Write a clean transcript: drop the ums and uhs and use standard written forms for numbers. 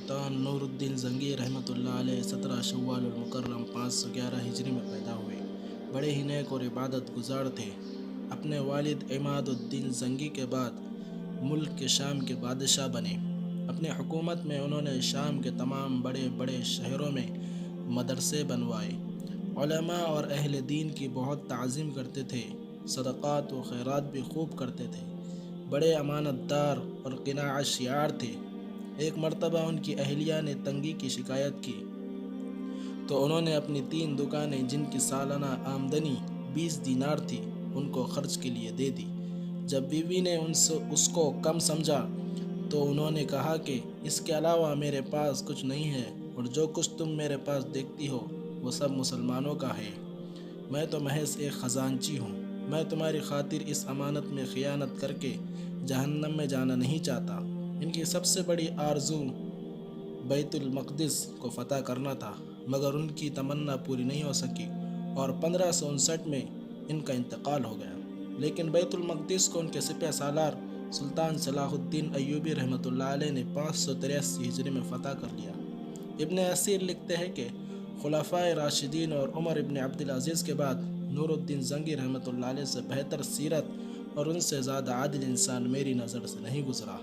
سلطان نور الدین زنگی رحمۃ اللہ علیہ 17 شوال المکرم 511 ہجری میں پیدا ہوئے۔ بڑے ہی نیک اور عبادت گزار تھے۔ اپنے والد عماد الدین زنگی کے بعد ملک کے شام کے بادشاہ بنے۔ اپنے حکومت میں انہوں نے شام کے تمام بڑے بڑے شہروں میں مدرسے بنوائے۔ علماء اور اہل دین کی بہت تعظیم کرتے تھے۔ صدقات و خیرات بھی خوب کرتے تھے۔ بڑے امانت دار اور قناعت شعار تھے۔ ایک مرتبہ ان کی اہلیہ نے تنگی کی شکایت کی تو انہوں نے اپنی 3 دکانیں جن کی سالانہ آمدنی 20 دینار تھی ان کو خرچ کے لیے دے دی۔ جب بیوی نے اس کو کم سمجھا تو انہوں نے کہا کہ اس کے علاوہ میرے پاس کچھ نہیں ہے اور جو کچھ تم میرے پاس دیکھتی ہو وہ سب مسلمانوں کا ہے۔ میں تو محض ایک خزانچی ہوں۔ میں تمہاری خاطر اس امانت میں خیانت کر کے جہنم میں جانا نہیں چاہتا۔ ان کی سب سے بڑی آرزو بیت المقدس کو فتح کرنا تھا، مگر ان کی تمنا پوری نہیں ہو سکی اور 1559 میں ان کا انتقال ہو گیا۔ لیکن بیت المقدس کو ان کے سپہ سالار سلطان صلاح الدین ایوبی رحمۃ اللہ علیہ نے 583 ہجری میں فتح کر لیا۔ ابن اسیر لکھتے ہیں کہ خلفائے راشدین اور عمر ابن عبدالعزیز کے بعد نور الدین زنگی رحمۃ اللہ علیہ سے بہتر سیرت اور ان سے زیادہ عادل انسان میری نظر سے نہیں گزرا۔